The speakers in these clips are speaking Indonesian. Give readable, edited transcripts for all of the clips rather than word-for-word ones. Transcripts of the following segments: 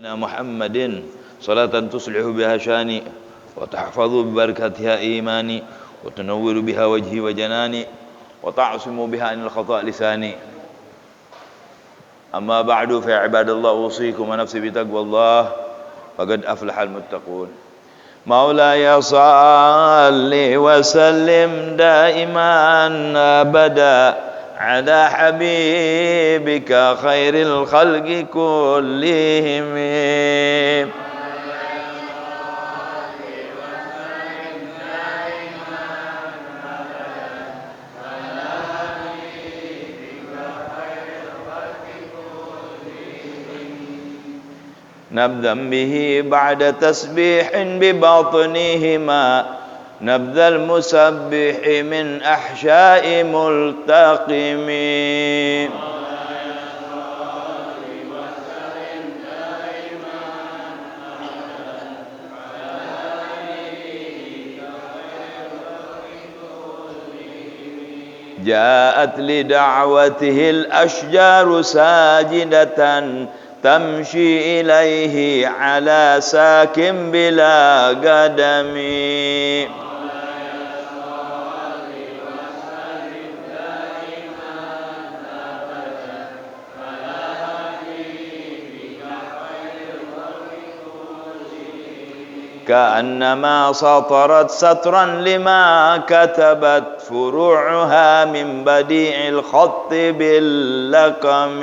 محمد صلاة تصلح بها شاني وتحفظ ببركتها إيماني وتنور بها وجهي وجناني وتعصم بها عن الخطأ لساني. أما بعد فيا عباد الله أوصيكم ونفسي بتقوى الله فقد أفلح المتقون. مولاي صل وسلم دائما أبدا على حبيبك خير الخلق كلهم. نبذا به بعد تسبيح بباطنهما نبذ المسبح من أحشاء ملتقم. جاءت لدعوته الأشجار ساجدة تمشي إليه على ساك بلا قدم. كأنما سطرت سطرا لما كتبت فروعها من بديع الخط باللقم.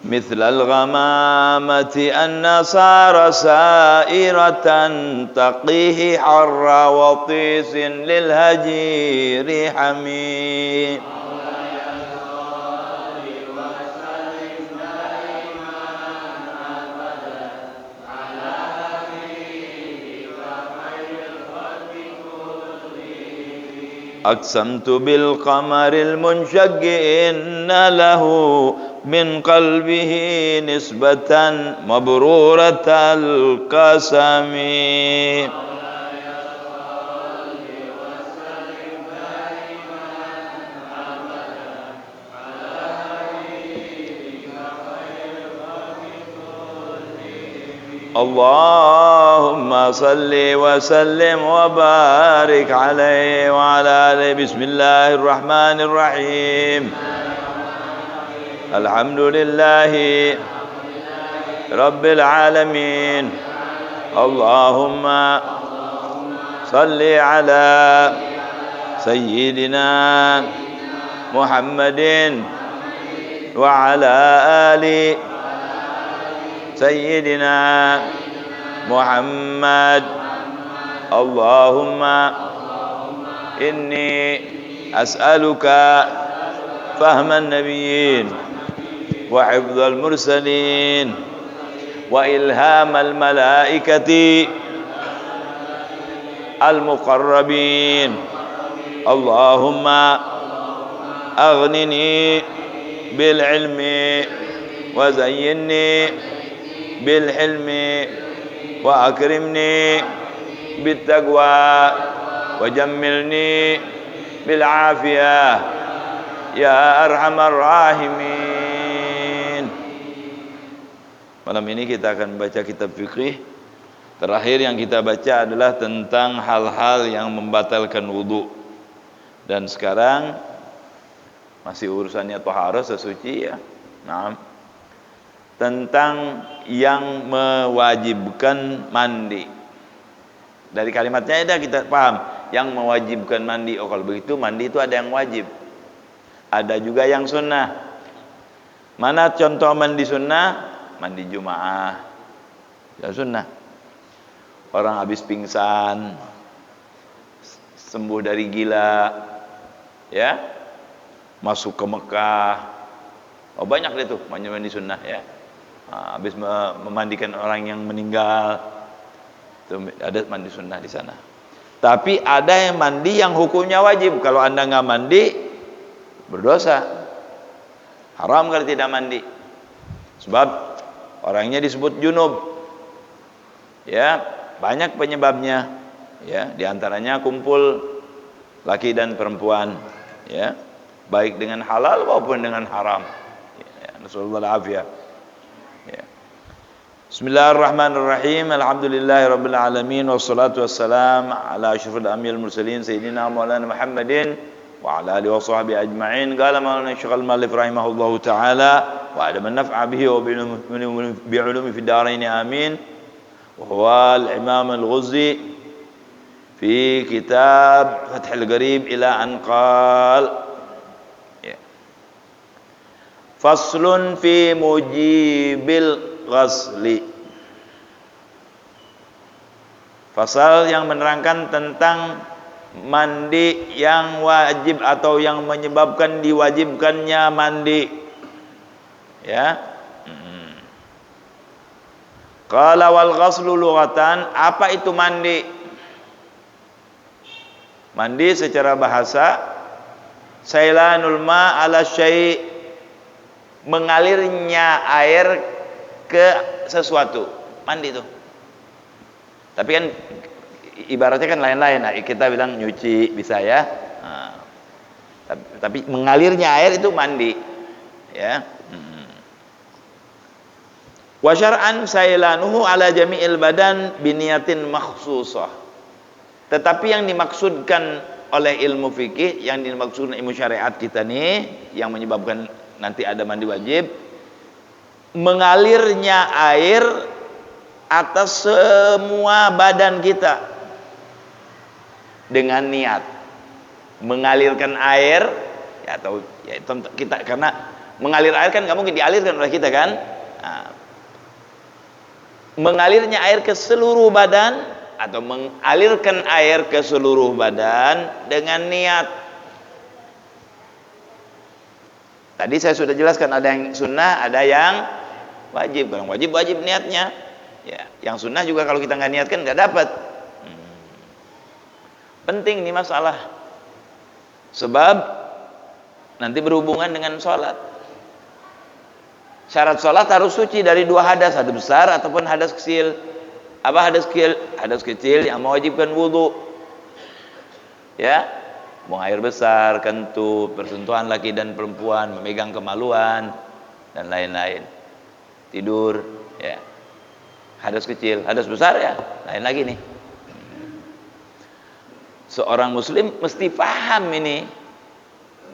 مثل الغمامة أن صار سائرة تقيه حر وطيس للهجير حميم. أقسمت بالقمر المنشق إن له من قلبه نسبة مبرورة القسم. اللهم صل وسلم وبارك عليه وعلى آله. بسم الله الرحمن الرحيم. الحمد لله رب العالمين. اللهم صل على سيدنا محمد وعلى آل سيدنا محمد. اللهم إني أسألك فهم النبيين وحفظ المرسلين وإلهام الملائكة المقربين. اللهم أغنني بالعلم وزينني بالحلم وأكرمني بالتقوى وجملني بالعافية يا أرحم الراحمين. Malam ini kita akan baca kitab fikih. Terakhir yang kita baca adalah tentang hal-hal yang membatalkan wudu. Dan sekarang masih urusannya taharah, sesuci ya. Nah, tentang yang mewajibkan mandi. Dari kalimatnya ada kita paham, yang mewajibkan mandi. Oh, kalau begitu mandi itu ada yang wajib, ada juga yang sunnah. Mana contoh mandi sunnah? Mandi Jumaah, ya sunnah. Orang habis pingsan, sembuh dari gila, ya, masuk ke Mekah. Oh, banyak deh tuh mandi sunnah ya. Habis memandikan orang yang meninggal, itu ada mandi sunnah di sana. Tapi ada yang mandi yang hukumnya wajib. Kalau anda nggak mandi, berdosa, haram kalau tidak mandi. Sebab orangnya disebut junub. Ya, banyak penyebabnya. Ya, diantaranya kumpul laki dan perempuan, ya, baik dengan halal maupun dengan haram. Ya, nasallallahu alaihi. Ya. Bismillahirrahmanirrahim. Alhamdulillahirabbil alamin wassalatu wassalam ala asyrafil anbiya'il mursalin sayyidina maulana Muhammadin wa ala alihi wa sahbihi ajma'in. Qala maulana Syekh al-Muallif rahimahullahu taala wa adama naf'a bihi wa bi ulumi fid darain amin. Wa huwa al-Imam al-Ghazzi fi kitab Fathul Gharib ila an qal faslun fi mujibil ghasli. Fasal yang menerangkan tentang mandi yang wajib atau yang menyebabkan diwajibkannya mandi. Ya. Qala wal ghaslu lughatan, apa itu mandi? Mandi secara bahasa sailanul ma ala syai', mengalirnya air ke sesuatu. Mandi itu. Tapi kan ibaratnya kan lain-lain. Nah, kita bilang nyuci bisa ya. Nah, tapi mengalirnya air itu mandi. Ya. Wa syar'an sailanuhu ala jami'il badan biniyatin makhsusah. Tetapi yang dimaksudkan oleh ilmu fikih, yang dimaksudkan ilmu syariat kita nih, yang menyebabkan nanti ada mandi wajib, mengalirnya air atas semua badan kita dengan niat. Mengalirkan air, ya, atau ya, kita, karena mengalir air kan nggak mungkin dialirkan oleh kita kan. Nah, mengalirnya air ke seluruh badan atau mengalirkan air ke seluruh badan dengan niat. Tadi saya sudah jelaskan, ada yang sunnah, ada yang wajib. Kalau wajib niatnya. Ya, yang sunnah juga kalau kita nggak niatkan nggak dapat. Penting nih masalah. Sebab nanti berhubungan dengan sholat. Syarat sholat harus suci dari dua hadas besar ataupun hadas kecil. Apa hadas kecil? Hadas kecil yang mewajibkan wudu. Ya, buang air besar, kentut, persentuhan laki dan perempuan, memegang kemaluan dan lain-lain. Tidur, ya. Hadas kecil, hadas besar ya, lain lagi nih. Seorang muslim mesti paham ini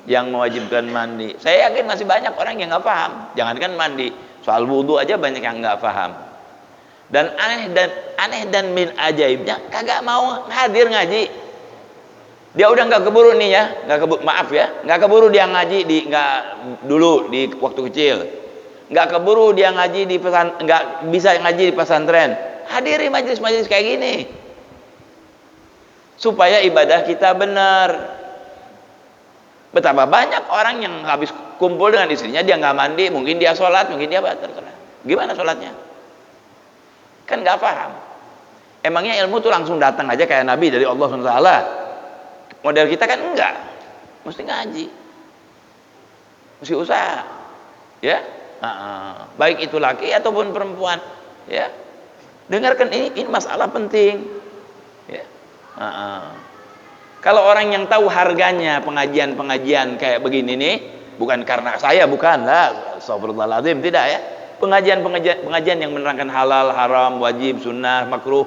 yang mewajibkan mandi. Saya yakin masih banyak orang yang nggak paham. Jangankan mandi, soal wudu aja banyak yang nggak paham. Dan aneh dan min ajaibnya kagak mau hadir ngaji. Dia udah nggak keburu nih ya, nggak keburu dia ngaji dulu di waktu kecil, nggak keburu dia ngaji di nggak bisa ngaji di pesantren. Hadiri majelis-majelis kayak gini supaya ibadah kita benar. Betapa banyak orang yang habis kumpul dengan istrinya dia nggak mandi, mungkin dia sholat, mungkin dia batal. Gimana sholatnya? Kan nggak paham. Emangnya ilmu tuh langsung datang aja kayak Nabi dari Allah SWT? Model kita kan enggak, mesti ngaji, mesti usaha, ya. Baik itu laki ataupun perempuan, ya. Dengarkan ini masalah penting, ya. Kalau orang yang tahu harganya pengajian kayak begini nih, bukan karena saya, bukan lah, astagfirullahaladzim, tidak ya. Pengajian yang menerangkan halal, haram, wajib, sunnah, makruh.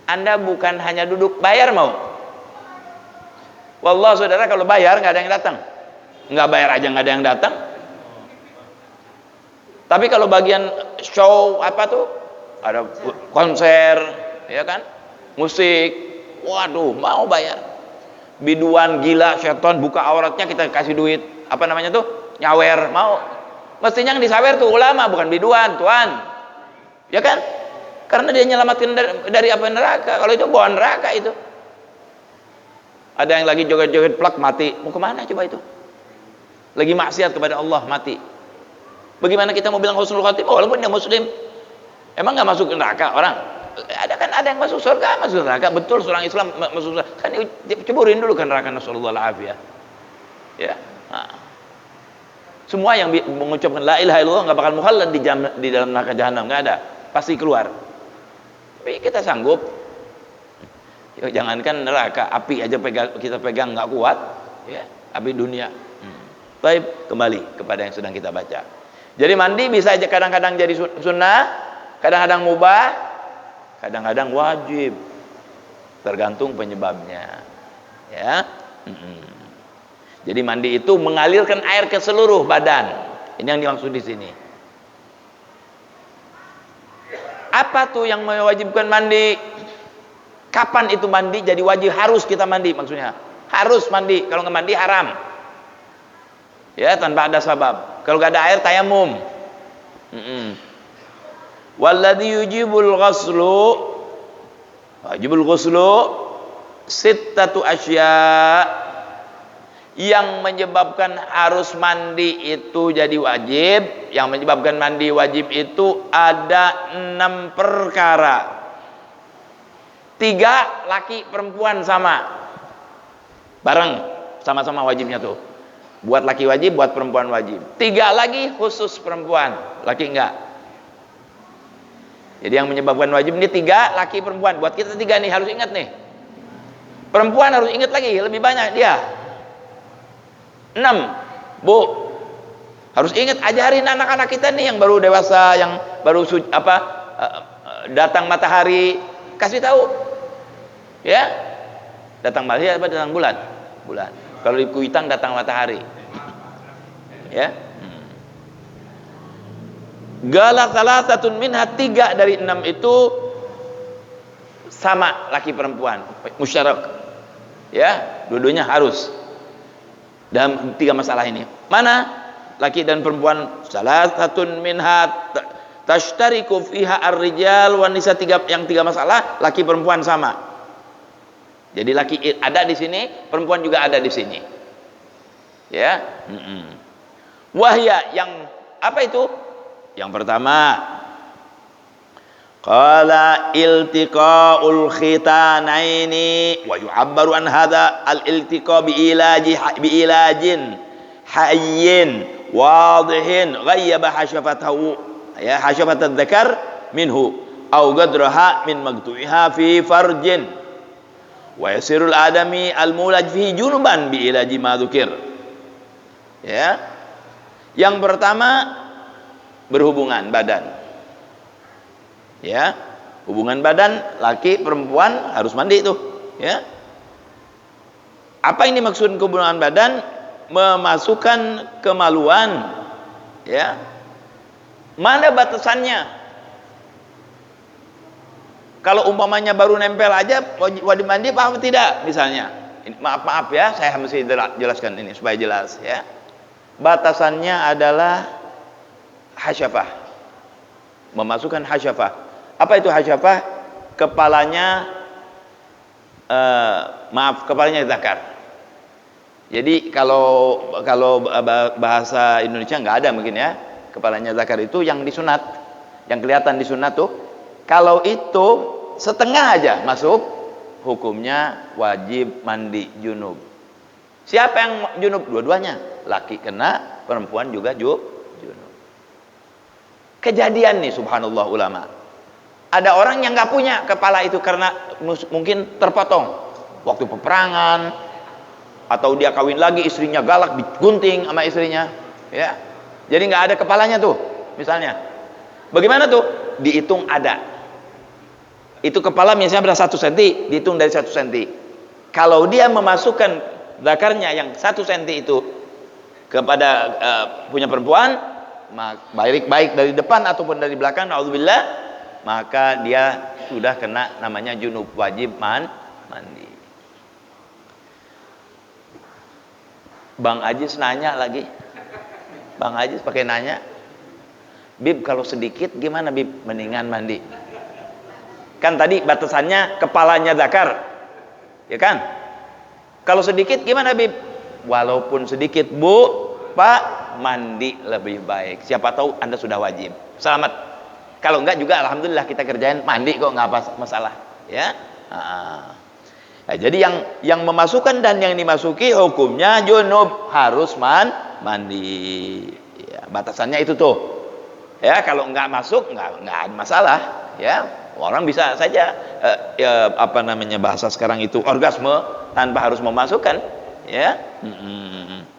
Anda bukan hanya duduk bayar mau. Wallah saudara, kalau bayar nggak ada yang datang. Nggak bayar aja nggak ada yang datang. Tapi kalau bagian show apa tuh, ada konser, ya kan, musik, waduh mau bayar. Biduan gila, seton buka auratnya kita kasih duit. Apa namanya tuh? Nyawer, mau. Mestinya yang disawer tuh ulama, bukan biduan, tuan. Ya kan? Karena dia nyelamatkan dari apa neraka. Kalau itu bawa neraka itu. Ada yang lagi joget-joget plak mati. Mau kemana coba itu? Lagi maksiat kepada Allah, mati. Bagaimana kita mau bilang husnul khatimah walaupun dia muslim? Emang nggak masuk neraka orang? Ada yang masuk surga, masuk neraka. Betul, seorang Islam masuk surga. Kan ceburin dulu kan neraka, nasallallahu alaihi. Ya. Nah. Semua yang mengucapkan la ilaha illallah nggak bakal mukhallad di dalam neraka jahanam, nggak ada, pasti keluar. Tapi kita sanggup. Ya, jangankan neraka, api aja kita pegang nggak kuat, ya, api dunia. Baik, kembali kepada yang sedang kita baca. Jadi mandi bisa aja kadang-kadang jadi sunnah, kadang-kadang mubah, kadang-kadang wajib, tergantung penyebabnya. Ya. Jadi mandi itu mengalirkan air ke seluruh badan. Ini yang dimaksud di sini. Apa tuh yang mewajibkan mandi? Kapan itu mandi jadi wajib, harus kita mandi maksudnya. Harus mandi, kalau nggak mandi haram. Ya, tanpa ada sebab. Kalau nggak ada air tayamum. Walladzi yujibul ghuslu sittatu asya. Yang menyebabkan harus mandi itu jadi wajib, yang menyebabkan mandi wajib itu ada 6 perkara. 3 laki perempuan sama, bareng, sama-sama wajibnya tuh. Buat laki wajib, buat perempuan wajib. 3 lagi khusus perempuan, laki enggak. Jadi yang menyebabkan wajib ini 3, laki perempuan. Buat kita 3 nih, harus ingat nih. Perempuan harus ingat lagi, lebih banyak dia. 6, Bu. Harus ingat, ajarin anak-anak kita nih yang baru dewasa, yang baru datang matahari, kasih tahu. Ya, datang matahari apa datang bulan? Bulan. Kalau di Kuitang datang matahari. Ya. Gala salasatun minha, 3 dari 6 itu sama laki perempuan, musyarak. Ya, dua-duanya harus dalam 3 masalah ini. Mana laki dan perempuan? Salasatun minha tashtariku fiha ar-rijal wan nisa, yang 3 masalah laki perempuan sama. Jadi laki ada di sini, perempuan juga ada di sini. Ya. Wahya, yang apa itu? Yang pertama, qala iltiqaul khitanaini wa yu'abbaru an hadha al-iltiqa bi ilajin hayyin wadihin ghayyaba hashafatahu, ya, hashafat adz-dzakar minhu aw gadraha min magtu'iha fi farjin wa yasirul adami al-mulaj fihi junuban bi ilaji ma dzukir. Ya. Yang pertama, berhubungan badan. Ya. Hubungan badan laki perempuan harus mandi itu, ya. Apa ini maksud hubungan badan? Memasukkan kemaluan, ya. Mana batasannya? Kalau umpamanya baru nempel aja wajib mandi, paham tidak? Misalnya, maaf ya, saya mesti jelaskan ini supaya jelas, ya. Batasannya adalah hasyafah, memasukkan hasyafah. Apa itu hasyafah? Kepalanya, kepalanya zakar. Jadi kalau bahasa Indonesia nggak ada mungkin, ya. Kepalanya zakar itu yang disunat, yang kelihatan disunat tuh. Kalau itu setengah aja masuk, hukumnya wajib mandi junub. Siapa yang junub? Dua-duanya. Laki kena, perempuan juga junub. Kejadian nih, subhanallah ulama. Ada orang yang nggak punya kepala itu karena mungkin terpotong waktu peperangan, atau dia kawin lagi, istrinya galak, digunting sama istrinya, ya. Jadi nggak ada kepalanya tuh, misalnya. Bagaimana tuh? Dihitung ada. Itu kepala misalnya berapa 1 cm, dihitung dari 1 cm. Kalau dia memasukkan zakarnya yang 1 cm itu kepada punya perempuan, baik dari depan ataupun dari belakang, naudzubillah, maka dia sudah kena namanya junub, wajib mandi. Bang Ajis nanya lagi. Bang Ajis pakai nanya, Bib, kalau sedikit gimana Bib? Mendingan mandi. Kan tadi batasannya kepalanya zakar, ya kan? Kalau sedikit gimana Bib? Walaupun sedikit, Bu, Pak, mandi lebih baik. Siapa tahu Anda sudah wajib, selamat. Kalau enggak juga alhamdulillah, kita kerjain mandi kok, nggak apa masalah, ya. Nah, jadi yang memasukkan dan yang dimasuki hukumnya junub, harus mandi. Ya, batasannya itu tuh. Ya, kalau nggak masuk nggak ada masalah, ya. Orang bisa saja apa namanya bahasa sekarang itu orgasme tanpa harus memasukkan, ya.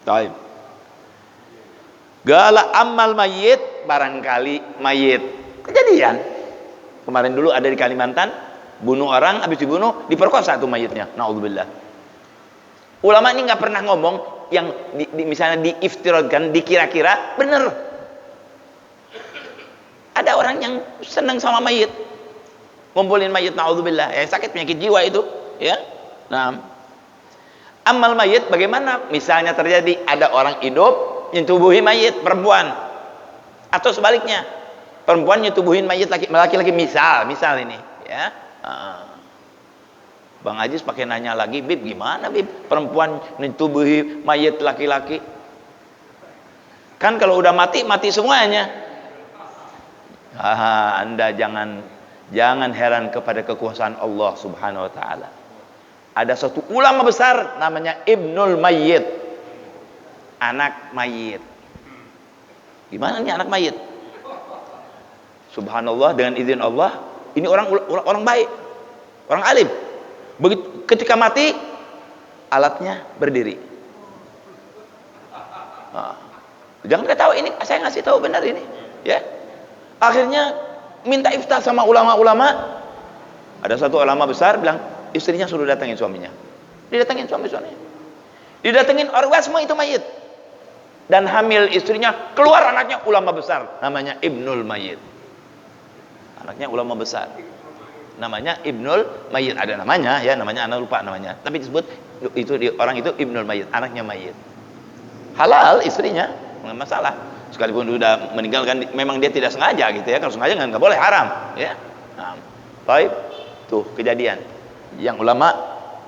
Taib. Gala amal mayit, barangkali mayit kejadian kemarin dulu ada di Kalimantan, bunuh orang, habis dibunuh diperkosa tuh mayitnya, naudzubillah. Ulama ini nggak pernah ngomong yang misalnya diiftiradkan, dikira-kira bener. Ada orang yang senang sama mayit, ngumpulin mayit, naudzubillah, sakit penyakit jiwa itu, ya. Nah, amal mayit bagaimana? Misalnya terjadi ada orang hidup nyetubuhi mayit perempuan, atau sebaliknya perempuan nyetubuhin mayit laki-laki, misal ini, ya. Bang Ajis pakai nanya lagi, Bib, gimana Bib perempuan nyetubuhi mayit laki-laki? Kan kalau udah mati semuanya. Anda jangan heran kepada kekuasaan Allah Subhanahu wa taala. Ada satu ulama besar namanya Ibnul Mayyit, anak mayit. Gimana nih anak mayit? Subhanallah, dengan izin Allah, ini orang baik, orang alim. Begitu ketika mati, alatnya berdiri. Jangan kita tahu ini, saya ngasih tahu benar ini, ya. Akhirnya minta iftah sama ulama-ulama. Ada satu ulama besar bilang, istrinya suruh datangin suaminya. Didatengin suaminya. Didatengin orgasme itu mayit. Dan hamil istrinya, keluar anaknya ulama besar, namanya Ibnul Mayyit. Anaknya ulama besar. Namanya Ibnul Mayyit, ada namanya ya, namanya anak lupa namanya. Tapi disebut orang itu Ibnul Mayyit, anaknya mayit. Halal istrinya, enggak masalah. Sekalipun sudah meninggalkan, memang dia tidak sengaja gitu ya. Kalau sengaja nggak boleh, haram ya. Nah, baik, tuh kejadian yang ulama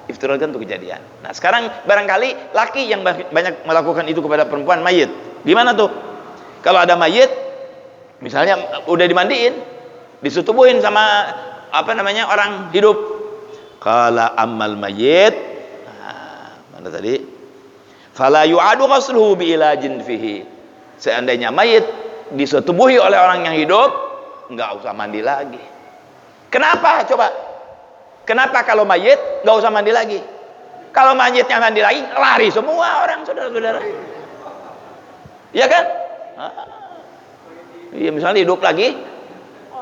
iftiradkan tuh kejadian. Nah sekarang barangkali laki yang banyak melakukan itu kepada perempuan mayit, gimana tuh? Kalau ada mayit misalnya udah dimandiin, disutubuhin sama apa namanya orang hidup. Qala ammal mayit, mana tadi? Fala yu'adu ghusluhu bi ilajin fihi. Seandainya mayit disetubuhi oleh orang yang hidup, nggak usah mandi lagi. Kenapa? Coba. Kenapa kalau mayit nggak usah mandi lagi? Kalau mayitnya mandi lagi, lari semua orang, saudara-saudara. Iya kan? Iya, misalnya hidup lagi,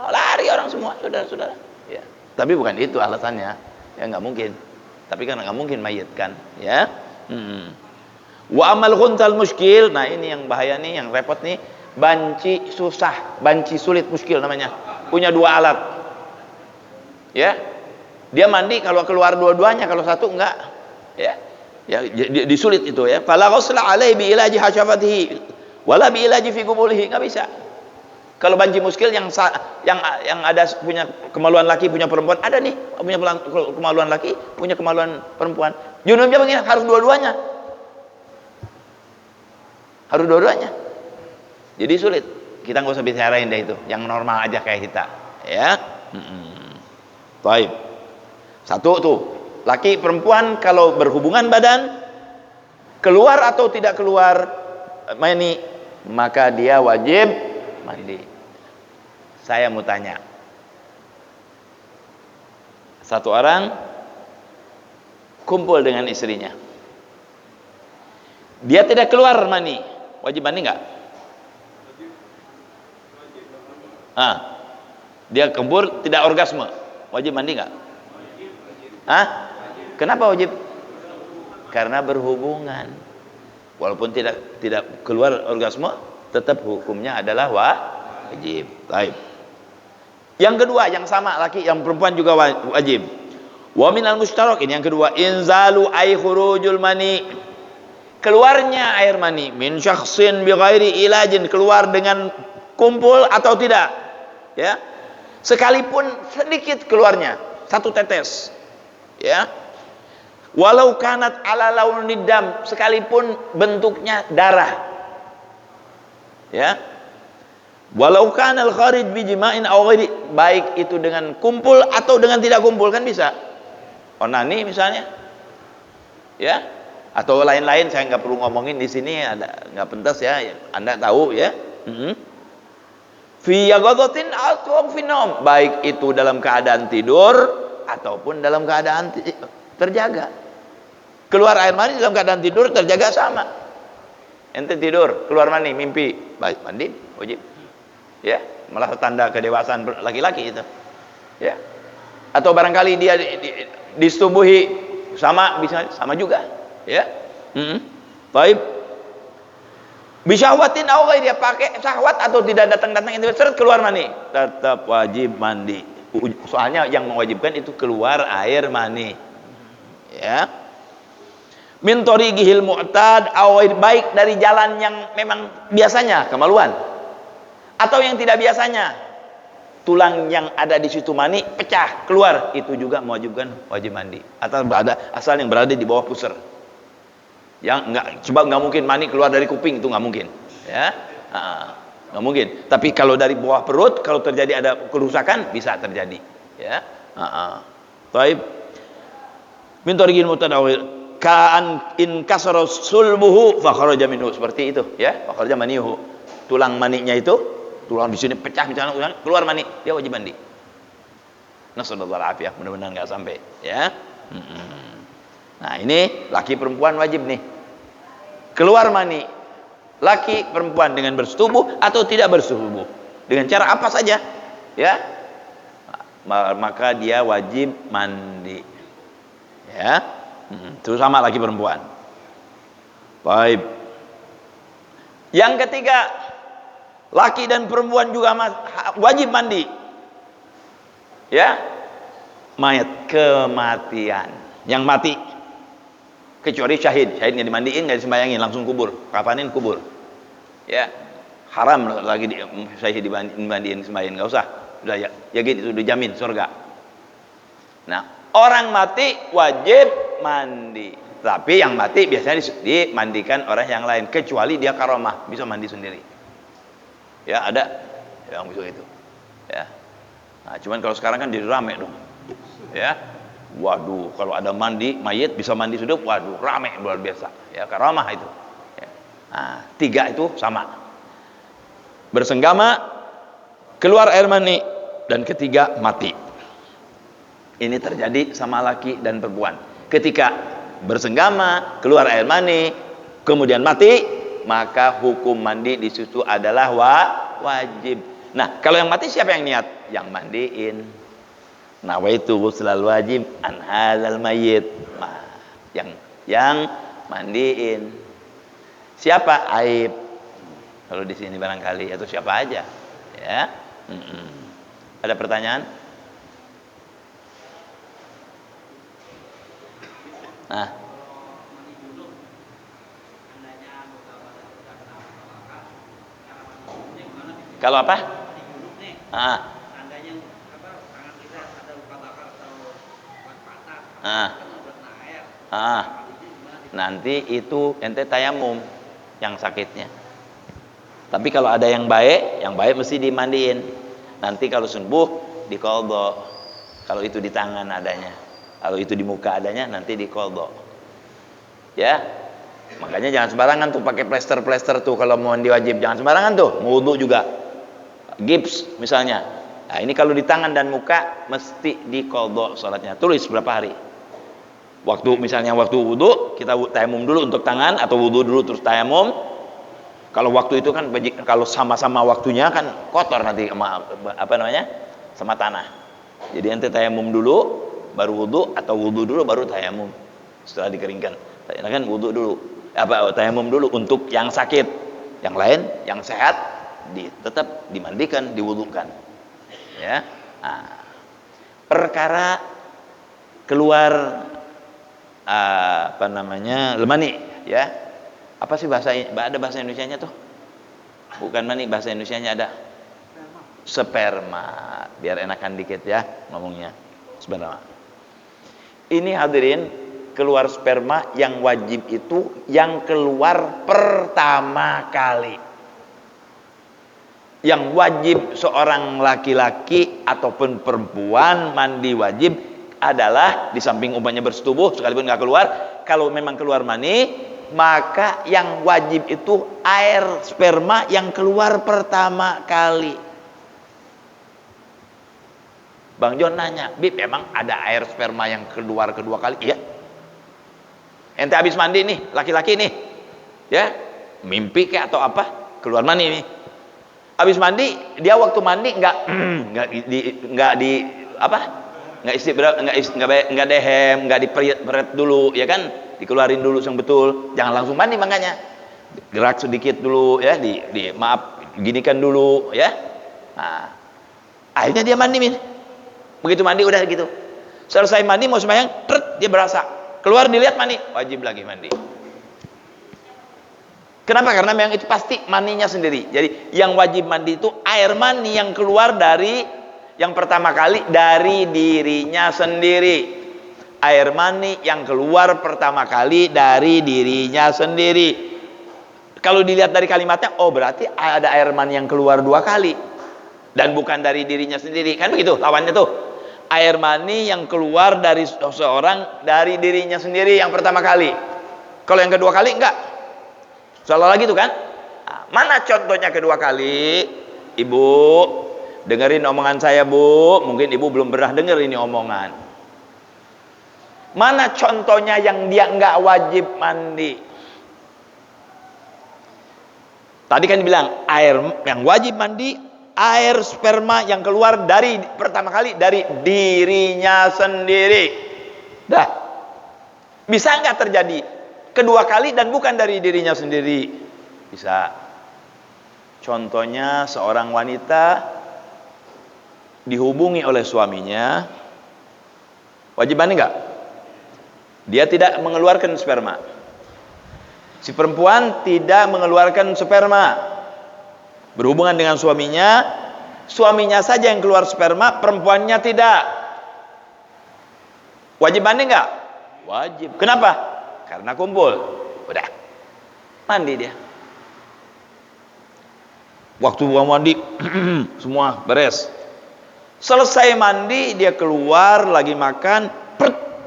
lari orang semua, saudara-saudara. Ya. Tapi bukan itu alasannya. Ya nggak mungkin. Tapi karena nggak mungkin mayit kan, ya. Wa amal ghuntal muskil, nah ini yang bahaya nih, yang repot nih, banci susah, banci sulit, muskil namanya. Punya dua alat. Ya. Dia mandi kalau keluar dua-duanya, kalau satu enggak. Ya. Ya disulit itu ya. Fala ghusla alaihi bi ilaji hasyafatihi wala bi ilaji fi qubulihi, enggak bisa. Kalau banci muskil yang ada punya kemaluan laki, punya perempuan, ada nih, punya kemaluan laki, punya kemaluan perempuan. Junubnya begini, harus dua-duanya. Harus dua-duanya. Jadi sulit. Kita nggak usah bicarain deh itu. Yang normal aja kayak kita. Ya. Baik. Satu tuh. Laki perempuan kalau berhubungan badan, keluar atau tidak keluar mani, maka dia wajib mandi. Saya mau tanya. Satu orang kumpul dengan istrinya. Dia tidak keluar mani. Wajib mandi nggak? Dia kembur tidak orgasme, wajib mandi nggak? Kenapa wajib? Karena berhubungan. Walaupun tidak keluar orgasme, tetap hukumnya adalah wajib. Baik. Yang kedua, yang sama laki, yang perempuan juga wajib. Wa minal mushtarak, ini yang kedua, inzalu ay khurujul mani. Keluarnya air mani min syakhsin bi ghairi ilajin, keluar dengan kumpul atau tidak, ya, sekalipun sedikit keluarnya, satu tetes, ya, walau kanat ala launid dam, sekalipun bentuknya darah, ya, walau kanal kharij bi jima'in aw ghairi, baik itu dengan kumpul atau dengan tidak kumpul, kan bisa onani misalnya, ya, atau lain-lain, saya nggak perlu ngomongin di sini, ada nggak pentas ya, Anda tahu ya. fi yaqadhatin atau fi naum, baik itu dalam keadaan tidur ataupun dalam keadaan terjaga. Keluar air mani dalam keadaan tidur terjaga sama. Ente tidur, keluar mani, mimpi, baik mandi wajib. Ya, malah tanda kedewasaan laki-laki itu. Ya. Atau barangkali dia disetubuhi sama, bisa sama juga. Ya. Baik. Bisyahwatin awal dia pakai syahwat atau tidak datang-datang itu seret keluar mani, tetap wajib mandi. Soalnya yang mewajibkan itu keluar air mani. Ya. Min tariqihil mu'tad, baik dari jalan yang memang biasanya kemaluan atau yang tidak biasanya. Tulang yang ada di situ mani pecah keluar, itu juga mewajibkan wajib mandi. Atau asal yang berada di bawah pusar. Yang enggak, sebab nggak mungkin mani keluar dari kuping, itu nggak mungkin, ya, nggak mungkin. Tapi kalau dari bawah perut, kalau terjadi ada kerusakan bisa terjadi, ya. Baik. Min tariqil mutadawil kaan in kasara sulbuhu fa kharaja minhu, seperti itu, ya, fa kharaja manihu. Tulang maninya itu, tulang di sini pecah misalnya, keluar mani, dia wajib mandi. Nasallallahu alaihi wasallam, mudah-mudahan nggak sampai, ya. Nah, ini laki perempuan wajib nih. Keluar mani laki perempuan dengan bersetubuh atau tidak bersetubuh, dengan cara apa saja, ya, maka dia wajib mandi, ya. Itu sama laki perempuan. Baik. Yang ketiga, laki dan perempuan juga wajib mandi, ya. Mayat kematian, yang mati, kecuali syahid nggak dimandiin, nggak disembayangin, langsung kubur, kafanin kubur, ya. Haram lagi syahid dimandiin, sembahyang nggak usah, udah ya gitu, itu dijamin surga. Nah, orang mati wajib mandi, tapi yang mati biasanya dimandikan orang yang lain, kecuali dia karomah bisa mandi sendiri, ya. Ada yang bisa itu, ya. Nah, cuman kalau sekarang kan jadi rame dong, ya. Waduh, kalau ada mandi mayit bisa mandi hidup, waduh rame luar biasa, ya, karamah itu, ya. Nah, tiga itu sama, bersenggama, keluar air mani, dan ketiga mati. Ini terjadi sama laki dan perempuan. Ketika bersenggama, keluar air mani, kemudian mati, maka hukum mandi di situ adalah wajib. Nah, kalau yang mati siapa yang niat? Yang mandiin. Nawaitu ghuslal wajib an hadzal mayyit. Nah, yang mandiin siapa? Aib. Kalau di sini barangkali, atau siapa aja, ya. Ada pertanyaan? Nah, kalau apa? Nanti itu ente tayamum yang sakitnya. Tapi kalau ada yang baik mesti dimandiin. Nanti kalau sembuh diqadha. Kalau itu di tangan adanya, kalau itu di muka adanya, nanti diqadha. Ya. Makanya jangan sembarangan tuh pakai plester tuh kalau mau mandi wajib, jangan sembarangan tuh. Mau wudu juga. Gips misalnya. Nah, ini kalau di tangan dan muka mesti diqadha salatnya. Tulis berapa hari. Misalnya waktu wudu, kita tayamum dulu untuk tangan, atau wudu dulu terus tayamum. Kalau waktu itu kan, kalau sama-sama waktunya kan kotor nanti sama tanah. Jadi ente tayamum dulu baru wudu, atau wudu dulu baru tayamum setelah dikeringkan. Kan wudu dulu, tayamum dulu untuk yang sakit. Yang lain, yang sehat, tetap dimandikan, diwudukan, ya. Nah, perkara keluar mani, ya. Apa sih ada bahasa Indonesianya tuh? Bukan mani, bahasa Indonesianya ada sperma. Biar enakan dikit ya ngomongnya. Sperma. Ini hadirin, keluar sperma yang wajib itu yang keluar pertama kali. Yang wajib seorang laki-laki ataupun perempuan mandi wajib adalah, di samping umpamanya bersetubuh sekalipun nggak keluar, kalau memang keluar mani, maka yang wajib itu air sperma yang keluar pertama kali. Bang John nanya, Bib, emang ada air sperma yang keluar kedua kali? Iya. Ente habis mandi nih, laki-laki nih, ya, mimpi kayak atau apa, keluar mani nih. Habis mandi, dia waktu mandi nggak di apa, nggak dehem, nggak diperet dulu, ya kan, dikeluarin dulu yang betul. Jangan langsung mandi, makanya gerak sedikit dulu, ya, maaf, ginikan dulu, ya. Nah, akhirnya dia mandi, min. Begitu mandi udah gitu, selesai mandi mau sembahyang, dia berasa keluar, dilihat mandi, wajib lagi mandi. Kenapa? Karena memang itu pasti maninya sendiri. Jadi yang wajib mandi itu air mani yang keluar dari yang pertama kali dari dirinya sendiri. Air mani yang keluar pertama kali dari dirinya sendiri. Kalau dilihat dari kalimatnya, oh berarti ada air mani yang keluar dua kali dan bukan dari dirinya sendiri. Kan begitu lawannya tuh. Air mani yang keluar dari seseorang dari dirinya sendiri yang pertama kali. Kalau yang kedua kali enggak. Salah lagi tuh kan. Nah, mana contohnya kedua kali? Ibu, dengerin omongan saya, Bu. Mungkin ibu belum pernah denger ini omongan. Mana contohnya yang dia enggak wajib mandi? Tadi kan dibilang air yang wajib mandi, air sperma yang keluar dari pertama kali dari dirinya sendiri. Dah. Bisa nggak terjadi kedua kali dan bukan dari dirinya sendiri? Bisa. Contohnya seorang wanita dihubungi oleh suaminya, wajib mandi nggak? Dia tidak mengeluarkan sperma. Si perempuan tidak mengeluarkan sperma, berhubungan dengan suaminya, suaminya saja yang keluar sperma, perempuannya tidak. Wajib mandi nggak? Wajib. Kenapa? Karena kumpul. Udah, mandi dia. Waktu mandi semua beres. Selesai mandi dia keluar lagi makan,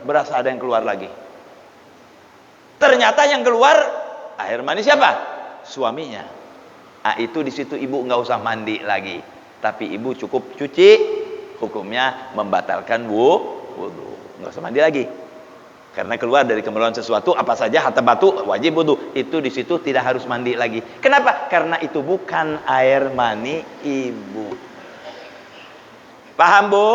berasa ada yang keluar lagi. Ternyata yang keluar air mani siapa? Suaminya. Ah, itu di situ ibu nggak usah mandi lagi, tapi ibu cukup cuci, hukumnya membatalkan wudu, nggak usah mandi lagi. Karena keluar dari kemeluan sesuatu, apa saja harta batu wajib wudu. Itu di situ tidak harus mandi lagi. Kenapa? Karena itu bukan air mani ibu. Paham, Bu?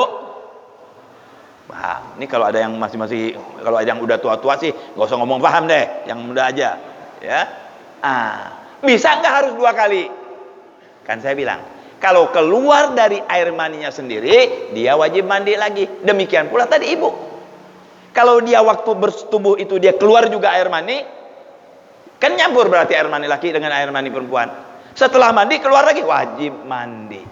Paham. Ini kalau ada yang masih kalau ada yang udah tua-tua sih nggak usah ngomong paham deh, yang muda aja, ya. Bisa nggak harus dua kali? Kan saya bilang, kalau keluar dari air maninya sendiri, dia wajib mandi lagi. Demikian pula tadi ibu. Kalau dia waktu bersetubuh itu dia keluar juga air mani, kan nyampur berarti air mani laki dengan air mani perempuan. Setelah mandi keluar lagi, wajib mandi.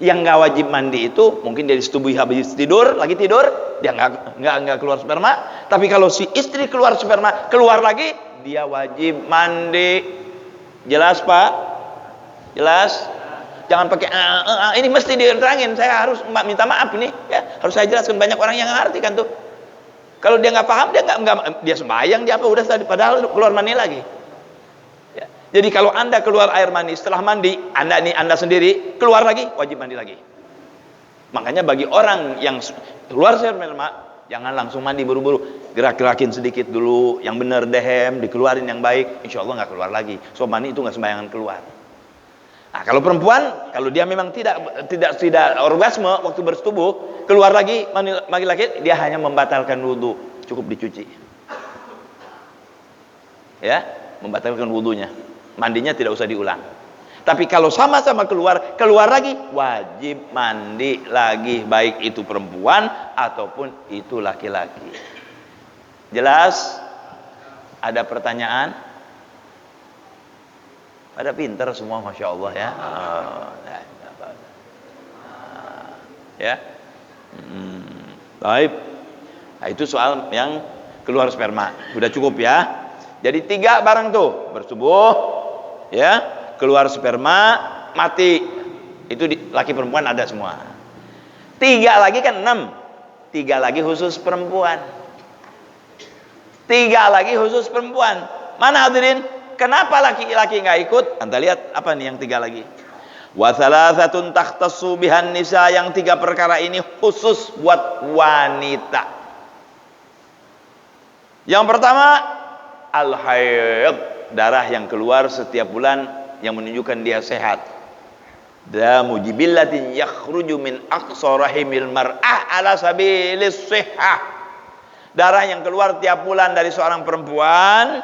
Yang nggak wajib mandi itu mungkin dia disetubuhi habis tidur, lagi tidur, dia nggak keluar sperma. Tapi kalau si istri keluar sperma, keluar lagi, dia wajib mandi. Jelas, Pak? Jelas? Jangan pakai ini mesti diterangin. Saya harus minta maaf nih, ya. Harus saya jelaskan, banyak orang yang ngerti kan tuh. Kalau dia nggak paham, dia sembahyang, dia apa udah tadi, padahal keluar mani lagi. Ya. Jadi kalau anda keluar air mani setelah mandi, anda sendiri keluar lagi, wajib mandi lagi. Makanya bagi orang yang keluar sperma, jangan langsung mandi buru-buru, gerak-gerakin sedikit dulu, yang benar dehem, dikeluarin yang baik, insya Allah nggak keluar lagi. So mani itu nggak sembayangan keluar. Nah, kalau perempuan, kalau dia memang tidak orgasme waktu bersetubuh, keluar lagi mani laki, dia hanya membatalkan wudu, cukup dicuci. Ya, membatalkan wudunya. Mandinya tidak usah diulang. Tapi kalau sama-sama keluar lagi, wajib mandi lagi, baik itu perempuan ataupun itu laki-laki. Jelas? Ada pertanyaan? Pada pinter semua, masya Allah ya. Ya. Baik. Nah, itu soal yang keluar sperma. Sudah cukup ya. Jadi 3 barang tuh, bersetubuh, ya, keluar sperma, mati. Itu laki perempuan ada semua. 3 lagi kan 6. 3 lagi khusus perempuan. 3 lagi khusus perempuan. Mana hadirin? Kenapa laki-laki nggak ikut? Anda lihat apa nih yang 3 lagi? Wa thalathatun takhtassu bihan nisa, yang 3 perkara ini khusus buat wanita. Yang pertama, al-haid, darah yang keluar setiap bulan yang menunjukkan dia sehat. Damu jibillatin yakhruju min aqsa rahimil mar'ah ala sabilis sihhah. Darah yang keluar tiap bulan dari seorang perempuan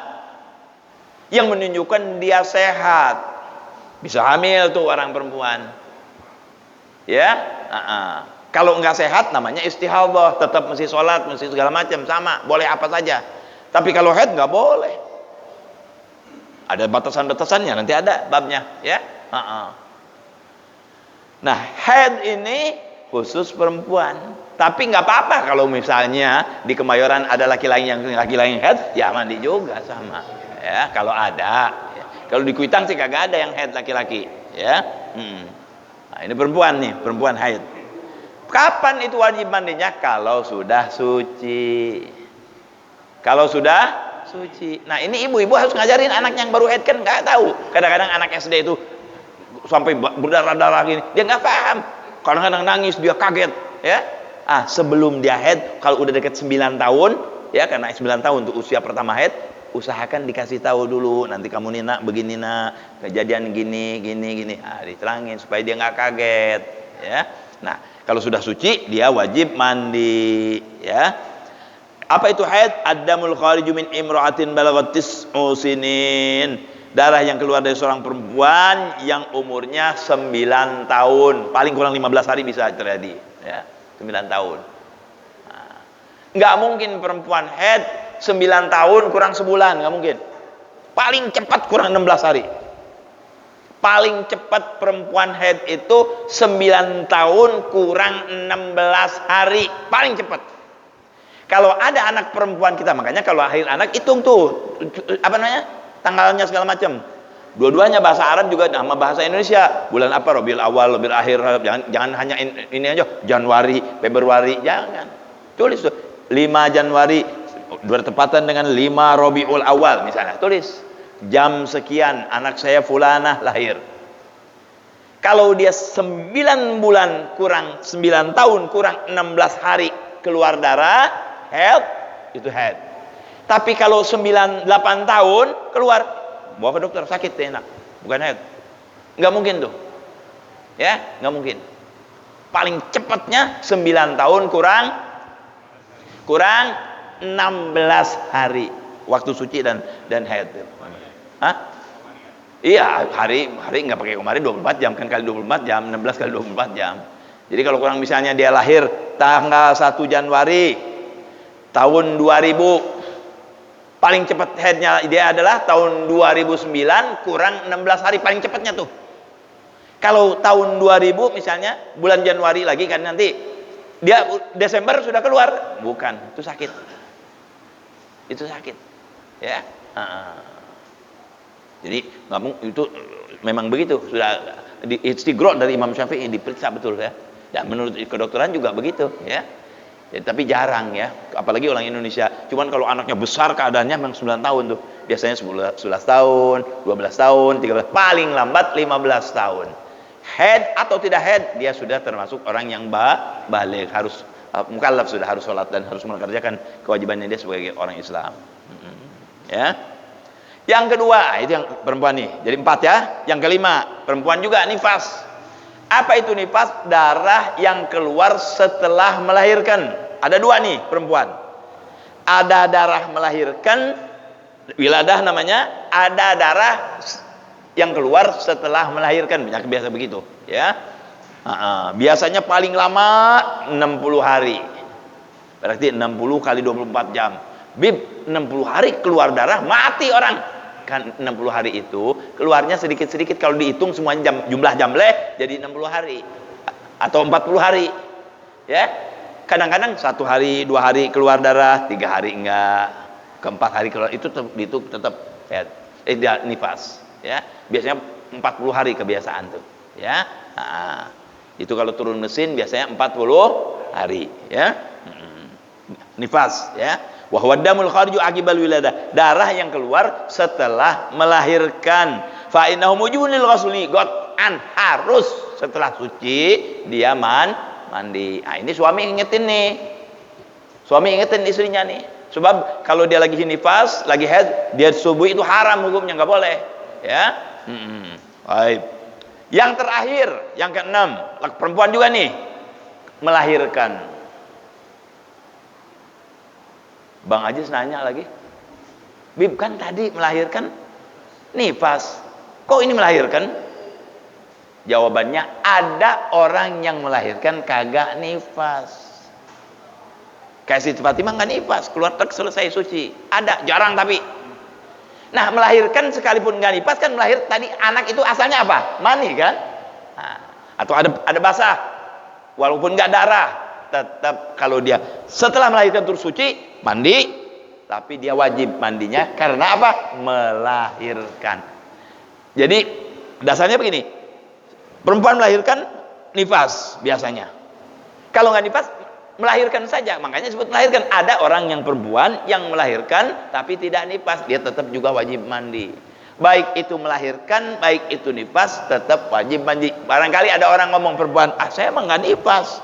yang menunjukkan dia sehat. Bisa hamil tuh orang perempuan, ya. Kalau enggak sehat namanya istihadhah, tetap mesti sholat, mesti segala macam, sama, boleh apa saja. Tapi kalau haid nggak boleh. Ada batasan-batasannya, nanti ada babnya, ya. Nah, haid ini khusus perempuan. Tapi nggak apa-apa kalau misalnya di Kemayoran ada laki-laki yang haid, ya mandi juga sama, ya. Kalau ada. Kalau di Kuitang sih kagak ada yang haid laki-laki, ya. Nah, ini perempuan nih, perempuan haid. Kapan itu wajib mandinya? Kalau sudah suci. Kalau sudah suci. Nah, ini ibu-ibu harus ngajarin anak yang baru haid, kan nggak tahu. Kadang-kadang anak SD itu sampai berdarah-darah gini, dia nggak paham. Kadang-kadang nangis, dia kaget, ya. Sebelum dia haid, kalau udah deket 9 tahun, ya, karena 9 tahun untuk usia pertama haid, usahakan dikasih tahu dulu, nanti kamu nih nak begini nak, kejadian gini, diterangin supaya dia nggak kaget, ya. Nah, kalau sudah suci dia wajib mandi, ya. Apa itu haid? Ad-damul khariju min imra'atin balaghat tis'u sinin. Darah yang keluar dari seorang perempuan yang umurnya 9 tahun, paling kurang 15 hari bisa terjadi, ya. 9 tahun. Nggak mungkin perempuan haid 9 tahun kurang sebulan, nggak mungkin. Paling cepat kurang 16 hari. Paling cepat perempuan haid itu 9 tahun kurang 16 hari, paling cepat. Kalau ada anak perempuan kita, makanya kalau lahir anak hitung tuh apa namanya, tanggalnya segala macam. Dua-duanya bahasa Arab juga sama bahasa Indonesia. Bulan apa? Rabiul Awal, Rabiul Akhir. Jangan hanya ini aja, Januari, Februari, jangan. Tulis tuh 5 Januari bertepatan dengan 5 Rabiul Awal misalnya. Tulis jam sekian anak saya fulanah lahir. Kalau dia 9 bulan kurang 9 tahun kurang 16 hari keluar darah, haid, itu haid. Tapi kalau 8 tahun keluar, bawa ke dokter, sakit enak, bukan haid. Nggak mungkin tuh, ya, nggak mungkin. Paling cepatnya 9 tahun kurang 16 hari waktu suci dan haid. Iya, hari nggak pakai kemarin 24 jam kan, kali 24 jam, 16 kali 24 jam. Jadi kalau kurang, misalnya dia lahir tanggal 1 Januari tahun 2000, paling cepat haidnya dia adalah tahun 2009 kurang 16 hari, paling cepatnya tuh. Kalau tahun 2000 misalnya bulan Januari lagi kan, nanti dia Desember sudah keluar, bukan, itu sakit. Itu sakit, ya. Jadi itu memang begitu, sudah istighra dari Imam Syafi'i, diperiksa betul, ya. Dan menurut kedokteran juga begitu, ya. Ya, tapi jarang, ya, apalagi orang Indonesia. Cuman kalau anaknya besar keadaannya memang 9 tahun tuh, biasanya 11 tahun, 12 tahun, 13, paling lambat 15 tahun. Haid atau tidak haid, dia sudah termasuk orang yang baligh, harus mukallaf, sudah harus sholat dan harus mengerjakan kewajibannya dia sebagai orang Islam. Ya. Yang kedua, itu yang perempuan nih. Jadi 4, ya. Yang kelima, perempuan juga nifas. Apa itu nifas? Darah yang keluar setelah melahirkan. Ada 2 nih perempuan. Ada darah melahirkan, wiladah namanya. Ada darah yang keluar setelah melahirkan. Biasa begitu, ya. Biasanya paling lama 60 hari. Berarti 60 kali 24 jam. Bib, 60 hari keluar darah, mati orang. Kan 60 hari itu keluarnya sedikit-sedikit, kalau dihitung semuanya jumlah jamleh jadi 60 hari atau 40 hari, ya. Kadang-kadang 1 hari 2 hari keluar darah, 3 hari enggak, ke-4 hari keluar, itu tetap ya, nifas, ya. Biasanya 40 hari kebiasaan tuh, ya. Itu kalau turun mesin biasanya 40 hari, ya. Nifas, ya. Wa huwa damul khariju aqibal wiladah, darah yang keluar setelah melahirkan. Fa innahu mujibun lil ghusli, syar'an harus setelah suci dia mandi. Nah, ini suami ingetin nih. Suami ingetin istrinya nih. Sebab kalau dia lagi nifas, lagi haid, dia subuh itu haram hukumnya, nggak boleh. Ya. Baik. Yang terakhir, yang keenam, perempuan juga nih, melahirkan. Bang Ajis nanya lagi, Bib kan tadi melahirkan nifas, kok ini melahirkan? Jawabannya, ada orang yang melahirkan kagak nifas. Kayak Siti Fatimah nggak nifas, keluar tek selesai suci. Ada, jarang tapi. Nah, melahirkan sekalipun nggak nifas kan melahir tadi anak itu asalnya apa? Mani kan? Nah, atau ada basah, walaupun nggak darah, tetap kalau dia setelah melahirkan terus suci mandi, tapi dia wajib mandinya karena apa? Melahirkan. Jadi dasarnya begini, perempuan melahirkan nifas biasanya. Kalau nggak nifas melahirkan saja, makanya disebut melahirkan. Ada orang yang perempuan yang melahirkan tapi tidak nifas, dia tetap juga wajib mandi. Baik itu melahirkan, baik itu nifas, tetap wajib mandi. Barangkali ada orang ngomong perempuan, saya emang nggak nifas,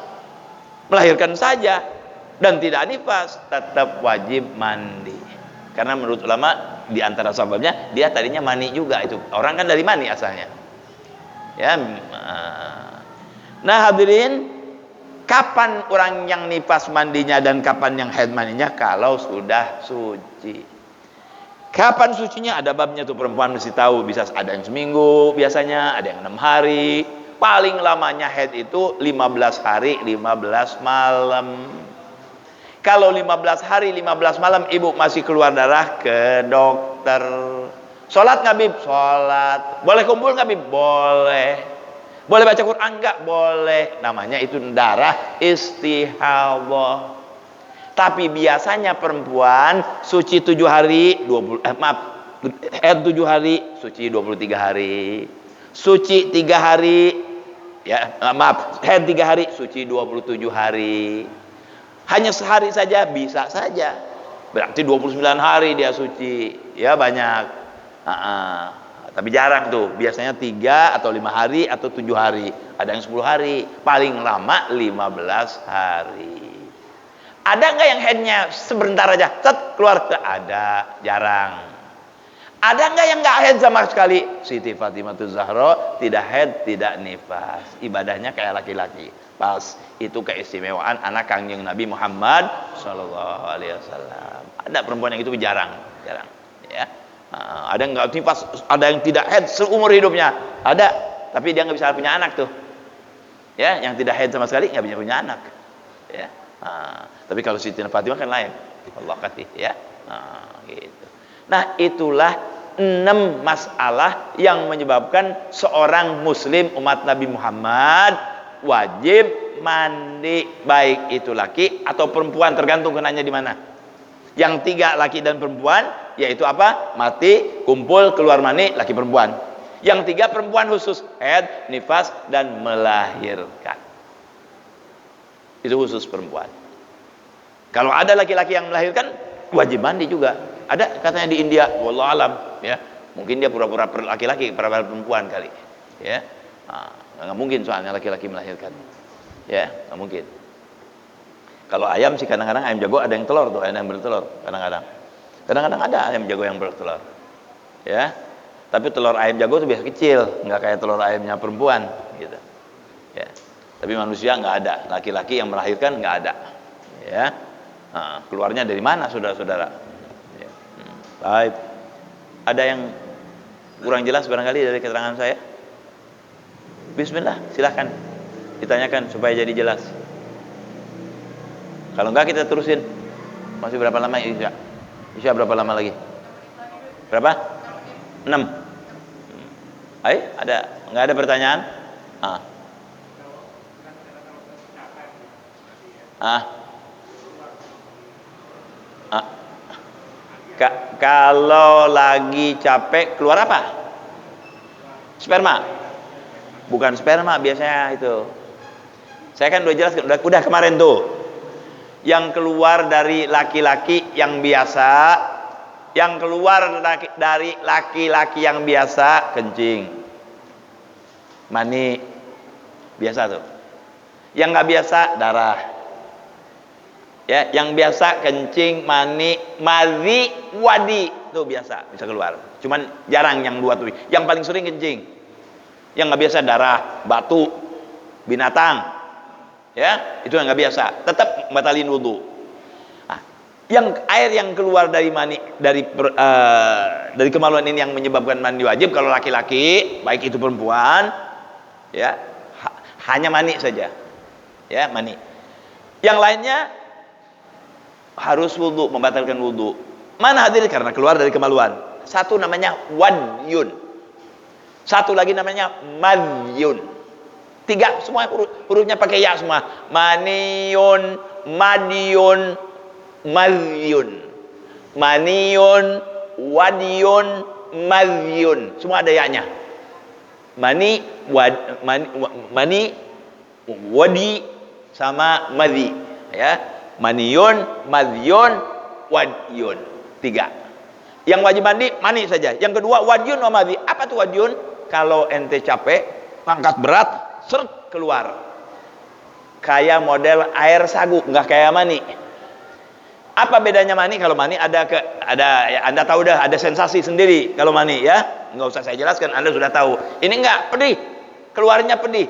melahirkan saja dan tidak nifas, tetap wajib mandi. Karena menurut ulama di antara sebabnya dia tadinya mani juga, itu orang kan dari mani asalnya. Ya, nah hadirin, kapan orang yang nifas mandinya dan kapan yang haid mandinya? Kalau sudah suci. Kapan sucinya? Ada babnya tuh, perempuan mesti tahu. Bisa ada yang seminggu biasanya, ada yang 6 hari. Paling lamanya haid itu 15 hari 15 malam. Kalau 15 hari 15 malam ibu masih keluar darah, ke dokter. Sholat nggak Bib? Sholat. Boleh kumpul nggak Bib? Boleh. Boleh baca Quran enggak? Boleh. Namanya itu darah istihadah. Tapi biasanya perempuan suci 7 hari, haid 7 hari, suci 23 hari. Suci 3 hari, haid 3 hari, suci 27 hari. Hanya sehari saja bisa saja. Berarti 29 hari dia suci. Ya banyak. Tapi jarang tuh, biasanya 3 atau 5 hari atau 7 hari. Ada yang 10 hari, paling lama 15 hari. Ada nggak yang haidnya sebentar aja, keluar? Ada, jarang. Ada nggak yang nggak haid sama sekali? Siti Fatimah Zahra tidak haid, tidak nifas, ibadahnya kayak laki-laki. Pas itu keistimewaan anak Kangjeng Nabi Muhammad Sallallahu Alaihi Wasallam. Ada perempuan yang itu jarang, ya. Ada yang nggak nifas, ada yang tidak haid seumur hidupnya, ada, tapi dia nggak bisa punya anak tuh, ya, yang tidak haid sama sekali nggak bisa punya anak, ya. Tapi kalau Siti Fatimah kan lain, Allah kasih, ya. Gitu. Nah, itulah 6 masalah yang menyebabkan seorang muslim umat Nabi Muhammad wajib mandi, baik itu laki atau perempuan, tergantung kenanya di mana. Yang 3 laki dan perempuan, yaitu apa? Mati, kumpul, keluar mani, laki perempuan. Yang 3 perempuan khusus haid, nifas, dan melahirkan. Itu khusus perempuan. Kalau ada laki-laki yang melahirkan, wajib mandi juga. Ada katanya di India, wallahu alam, ya. Mungkin dia pura-pura laki-laki, pura-pura perempuan kali, ya. Nggak mungkin soalnya laki-laki melahirkan, ya, nggak mungkin. Kalau ayam sih kadang-kadang ayam jago ada yang telur tuh, ada yang bertelur kadang-kadang ada ayam jago yang bertelur, ya. Tapi telur ayam jago tuh biasa kecil, nggak kayak telur ayamnya perempuan, gitu, ya. Tapi manusia nggak ada, laki-laki yang melahirkan nggak ada, ya. Keluarnya dari mana, saudara-saudara? Ya. Baik. Ada yang kurang jelas barangkali dari keterangan saya? Bismillah, silahkan ditanyakan supaya jadi jelas. Kalau enggak kita terusin. Masih berapa lama Isya? Isya berapa lama lagi? Berapa? 6. Ayo, enggak ada pertanyaan? Kalau lagi capek keluar apa? Sperma? Bukan sperma biasanya itu. Saya kan udah jelaskan, udah kemarin tuh. Yang keluar dari laki-laki yang biasa, yang keluar dari laki-laki yang biasa kencing. mani biasa tuh. Yang nggak biasa darah. Ya, yang biasa kencing, mani, madhi, wadi tuh biasa bisa keluar. Cuman jarang yang dua tuh. Yang paling sering kencing. Yang nggak biasa darah, batu, binatang. Ya, itu yang nggak biasa. Tetap batalin wudu. Nah, yang air yang keluar dari mani dari kemaluan ini yang menyebabkan mandi wajib kalau laki-laki, baik itu perempuan, ya, hanya mani saja. Ya, mani. Yang lainnya harus wudu, membatalkan wudu. Mana hadir karena keluar dari kemaluan. Satu namanya wadyun. Satu lagi namanya madhyun. Tiga semua hurufnya pakai ya semua. Maniyun, madyun, madhyun. Maniyun, wadyun, madhyun. Semua ada ya-nya. Mani, wadi sama madhi, ya. Maniyun, madhyun, wadyun. Tiga. Yang wajib mandi, mani saja. Yang kedua, wadyun wa madhi. Apa tuh wadyun? Kalau ente capek, angkat berat, seret keluar. Kayak model air sagu, nggak kayak mani. Apa bedanya mani? Kalau mani ada ya, Anda tahu dah, ada sensasi sendiri kalau mani, ya. Nggak usah saya jelaskan, Anda sudah tahu. Ini enggak, pedih. Keluarnya pedih.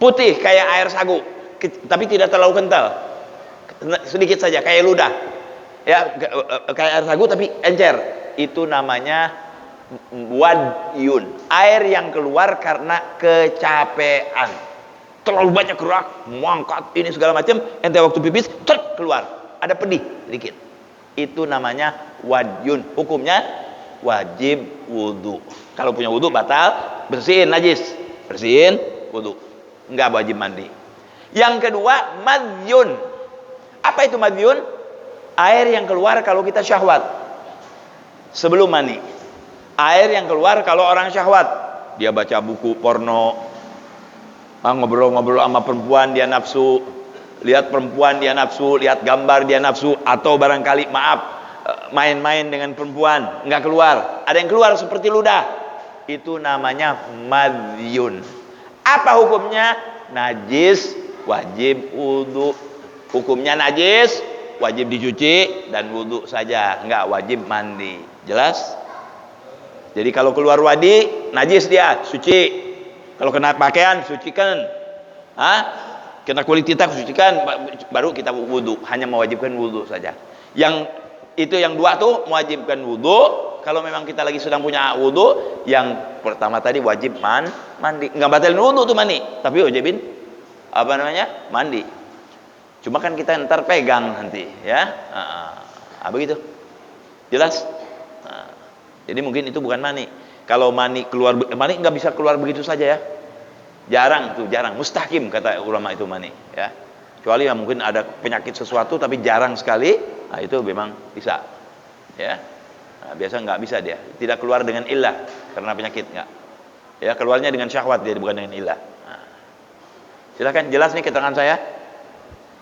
Putih kayak air sagu, tapi tidak terlalu kental. Sedikit saja kayak ludah. Ya, kayak air sagu tapi encer. Itu namanya wadyun. Air yang keluar karena kecapean. Terlalu banyak gerak, mengangkat ini segala macam, ente waktu pipis, keluar. Ada pedih sedikit. Itu namanya wadyun. Hukumnya wajib wudu. Kalau punya wudu batal, bersihin najis. Bersihin wudu. Enggak wajib mandi. Yang kedua, madhyun. Apa itu madhyun? Air yang keluar kalau kita syahwat. Sebelum mani. Air yang keluar kalau orang syahwat. Dia baca buku porno, ngobrol-ngobrol sama perempuan dia nafsu, lihat perempuan dia nafsu, lihat gambar dia nafsu, atau barangkali main-main dengan perempuan, nggak keluar. Ada yang keluar seperti ludah. Itu namanya madhyun. Apa hukumnya? Najis, wajib wudu. Hukumnya najis, wajib dicuci dan wudu saja, nggak wajib mandi. Jelas? Jadi kalau keluar wadi, najis dia, suci. Kalau kena pakaian, sucikan. Kena kulit kita, sucikan. Baru kita wudu. Hanya mewajibkan wudu saja. Yang itu yang dua tuh mewajibkan wudu. Kalau memang kita lagi sedang punya wudu, yang pertama tadi wajib mandi. Nggak batalin wudu tuh mandi, tapi wajibin mandi. Cuma kan kita ntar pegang nanti, ya. Begitu. Jelas? Jadi mungkin itu bukan mani. Kalau mani nggak bisa keluar begitu saja, ya. Jarang, mustahkim kata ulama itu mani, ya. Kecuali ya mungkin ada penyakit sesuatu tapi jarang sekali, itu memang bisa, ya. Biasa nggak bisa dia, tidak keluar dengan illah karena penyakit, nggak. Ya, keluarnya dengan syahwat dia, bukan dengan illah. Silakan, jelas nih keterangan saya,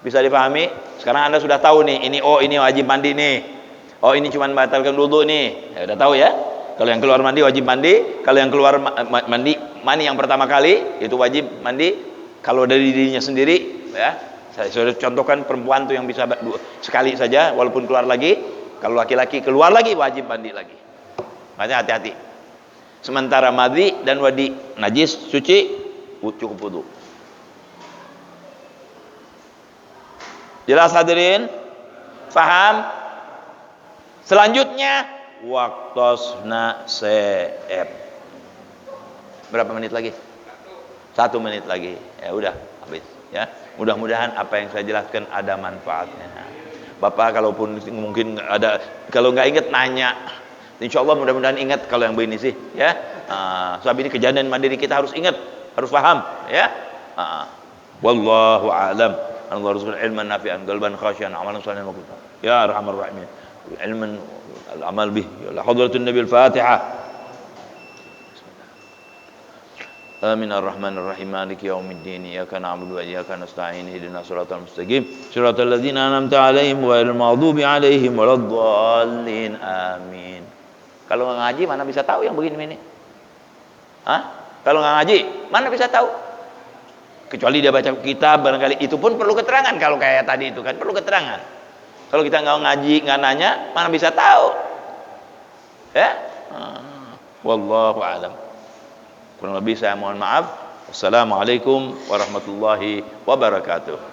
bisa dipahami. Sekarang Anda sudah tahu nih, ini wajib mandi nih. Oh, ini cuma batalkan wudu nih. Ya udah tahu, ya. Kalau yang keluar mandi wajib mandi. Kalau yang keluar mani yang pertama kali itu wajib mandi. Kalau dari dirinya sendiri, ya. Saya sudah contohkan perempuan tuh yang bisa sekali saja walaupun keluar lagi. Kalau laki-laki keluar lagi wajib mandi lagi. Makanya hati-hati. Sementara madhi dan wadi najis, suci, cukup wudu. Jelas hadirin? Faham? Selanjutnya waktosna se'eb. Berapa menit lagi? 1 menit lagi. Ya udah habis, ya. Mudah-mudahan apa yang saya jelaskan ada manfaatnya. Bapak kalaupun mungkin ada, kalau nggak ingat nanya. Insya Allah mudah-mudahan ingat kalau yang begini sih, ya. Sebab ini kejadian mandiri kita harus ingat, harus paham, ya. Wallahu a'lam. Allah rizqul ilman nafi'an qalban khashian amalan shalihan maqbulan. Ya arhamar rahimin. Ilman al-amal bih. Ya hadratun nabi al-Fatihah. آمين الرحمن الرحيم مالك يوم الدين إياك نعبد وإياك نستعين اهدنا الصراط المستقيم صراط الذين أنعمت عليهم غير المغضوب عليهم ولا الضالين آمين. Kalau ngaji mana bisa tahu yang begini-begini? Kalau nggak ngaji, mana bisa tahu? Kecuali dia baca kitab, barangkali itu pun perlu keterangan. Kalau kayak tadi itu kan perlu keterangan. Kalau kita nggak ngaji, nggak nanya, mana bisa tahu? Ya? Wallahu a'lam. Kurang lebih saya mohon maaf. Wassalamualaikum warahmatullahi wabarakatuh.